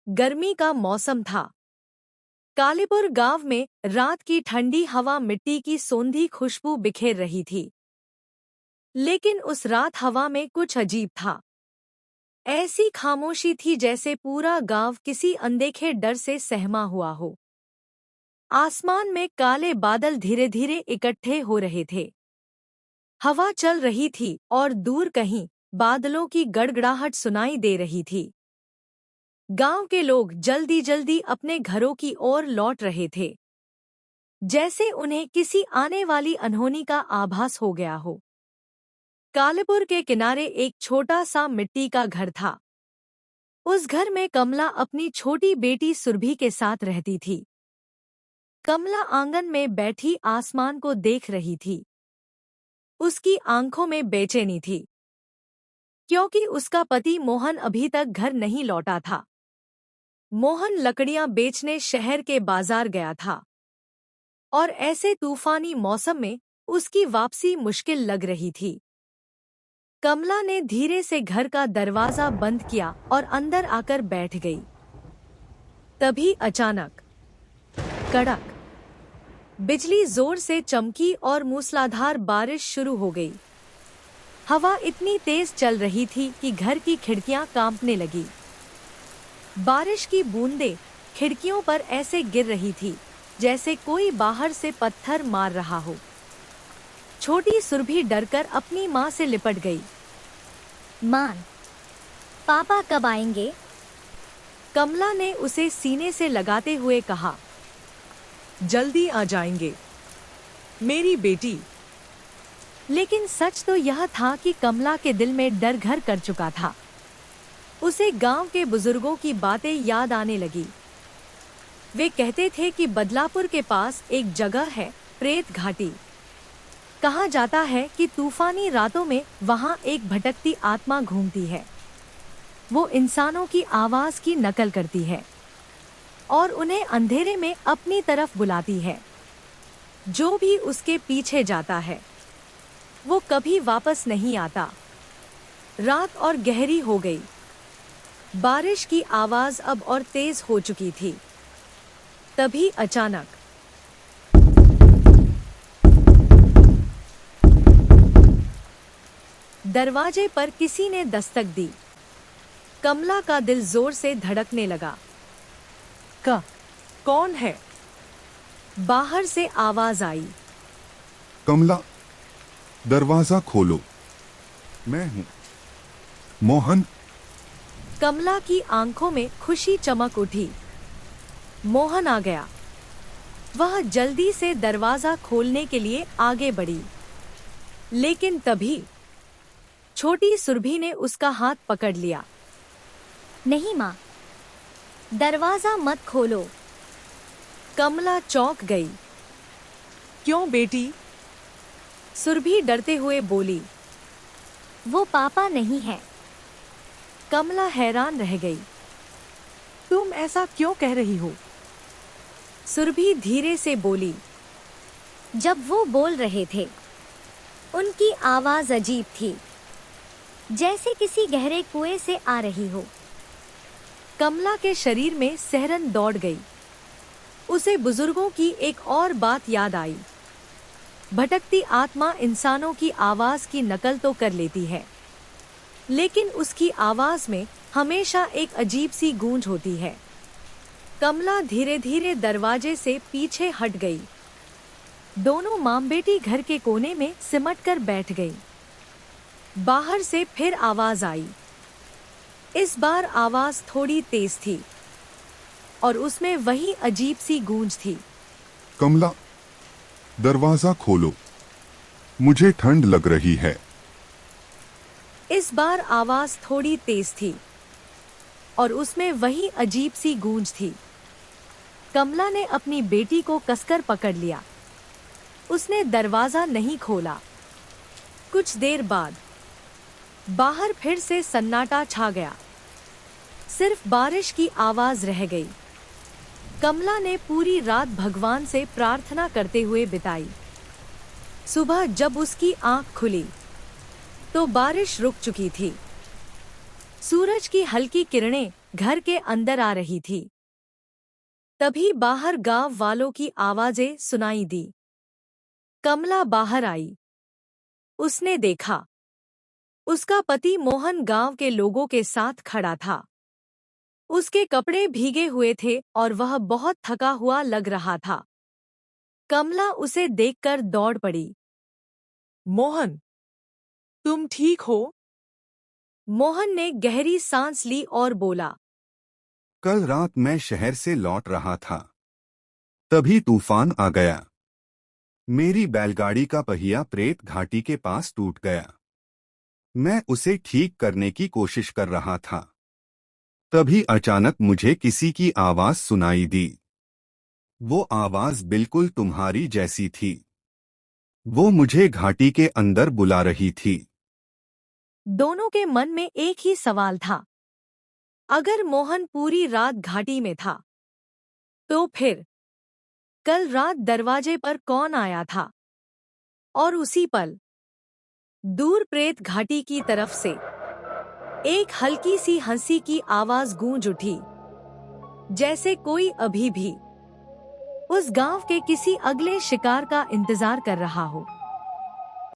गर्मी का मौसम था। कालीपुर गांव में रात की ठंडी हवा मिट्टी की सोंधी खुशबू बिखेर रही थी। लेकिन उस रात हवा में कुछ अजीब था। ऐसी खामोशी थी जैसे पूरा गांव किसी अनदेखे डर से सहमा हुआ हो। आसमान में काले बादल धीरे धीरे इकट्ठे हो रहे थे। हवा चल रही थी और दूर कहीं बादलों की गड़गड़ाहट सुनाई दे रही थी। गांव के लोग जल्दी जल्दी अपने घरों की ओर लौट रहे थे, जैसे उन्हें किसी आने वाली अनहोनी का आभास हो गया हो। कालीपुर के किनारे एक छोटा सा मिट्टी का घर था। उस घर में कमला अपनी छोटी बेटी सुरभि के साथ रहती थी। कमला आंगन में बैठी आसमान को देख रही थी। उसकी आंखों में बेचैनी थी, क्योंकि उसका पति मोहन अभी तक घर नहीं लौटा था। मोहन लकड़ियां बेचने शहर के बाजार गया था और ऐसे तूफानी मौसम में उसकी वापसी मुश्किल लग रही थी। कमला ने धीरे से घर का दरवाजा बंद किया और अंदर आकर बैठ गई। तभी अचानक कड़क बिजली जोर से चमकी और मूसलाधार बारिश शुरू हो गई। हवा इतनी तेज चल रही थी कि घर की खिड़कियां कांपने लगी। बारिश की बूंदें खिड़कियों पर ऐसे गिर रही थी जैसे कोई बाहर से पत्थर मार रहा हो। छोटी सुरभि डरकर अपनी माँ से लिपट गई। माँ, पापा कब आएंगे? कमला ने उसे सीने से लगाते हुए कहा। जल्दी आ जाएंगे मेरी बेटी। लेकिन सच तो यह था कि कमला के दिल में डर घर कर चुका था। उसे गांव के बुजुर्गों की बातें याद आने लगी। वे कहते थे कि बदलापुर के पास एक जगह है, प्रेत घाटी। कहा जाता है कि तूफानी रातों में वहां एक भटकती आत्मा घूमती है। वो इंसानों की आवाज की नकल करती है और उन्हें अंधेरे में अपनी तरफ बुलाती है। जो भी उसके पीछे जाता है वो कभी वापस नहीं आता। रात और गहरी हो गई। बारिश की आवाज अब और तेज हो चुकी थी। तभी अचानक दरवाजे पर किसी ने दस्तक दी। कमला का दिल जोर से धड़कने लगा। कौन है? बाहर से आवाज आई। कमला, दरवाजा खोलो, मैं हूं, मोहन। कमला की आंखों में खुशी चमक उठी। मोहन आ गया। वह जल्दी से दरवाजा खोलने के लिए आगे बढ़ी। लेकिन तभी छोटी सुरभि ने उसका हाथ पकड़ लिया। नहीं माँ, दरवाजा मत खोलो। कमला चौंक गई। क्यों बेटी? सुरभि डरते हुए बोली। वो पापा नहीं है। कमला हैरान रह गई। तुम ऐसा क्यों कह रही हो? सुरभि धीरे से बोली। जब वो बोल रहे थे, उनकी आवाज अजीब थी, जैसे किसी गहरे कुएं से आ रही हो। कमला के शरीर में सिहरन दौड़ गई। उसे बुजुर्गों की एक और बात याद आई। भटकती आत्मा इंसानों की आवाज की नकल तो कर लेती है, लेकिन उसकी आवाज में हमेशा एक अजीब सी गूंज होती है। कमला धीरे धीरे दरवाजे से पीछे हट गई। दोनों मां बेटी घर के कोने में सिमटकर बैठ गई। बाहर से फिर आवाज आई। इस बार आवाज थोड़ी तेज थी और उसमें वही अजीब सी गूंज थी। कमला, दरवाजा खोलो, मुझे ठंड लग रही है। इस बार आवाज थोड़ी तेज थी और उसमें वही अजीब सी गूंज थी। कमला ने अपनी बेटी को कसकर पकड़ लिया। उसने दरवाजा नहीं खोला। कुछ देर बाद बाहर फिर से सन्नाटा छा गया। सिर्फ बारिश की आवाज रह गई। कमला ने पूरी रात भगवान से प्रार्थना करते हुए बिताई। सुबह जब उसकी आंख खुली तो बारिश रुक चुकी थी। सूरज की हल्की किरणें घर के अंदर आ रही थी। तभी बाहर गांव वालों की आवाजें सुनाई दी। कमला बाहर आई। उसने देखा उसका पति मोहन गांव के लोगों के साथ खड़ा था। उसके कपड़े भीगे हुए थे और वह बहुत थका हुआ लग रहा था। कमला उसे देखकर दौड़ पड़ी। मोहन, तुम ठीक हो? मोहन ने गहरी सांस ली और बोला, कल रात मैं शहर से लौट रहा था, तभी तूफान आ गया। मेरी बैलगाड़ी का पहिया प्रेत घाटी के पास टूट गया। मैं उसे ठीक करने की कोशिश कर रहा था, तभी अचानक मुझे किसी की आवाज सुनाई दी। वो आवाज बिल्कुल तुम्हारी जैसी थी। वो मुझे घाटी के अंदर बुला रही थी। दोनों के मन में एक ही सवाल था। अगर मोहन पूरी रात घाटी में था, तो फिर कल रात दरवाजे पर कौन आया था? और उसी पल दूर प्रेत घाटी की तरफ से एक हल्की सी हंसी की आवाज गूंज उठी, जैसे कोई अभी भी उस गांव के किसी अगले शिकार का इंतजार कर रहा हो।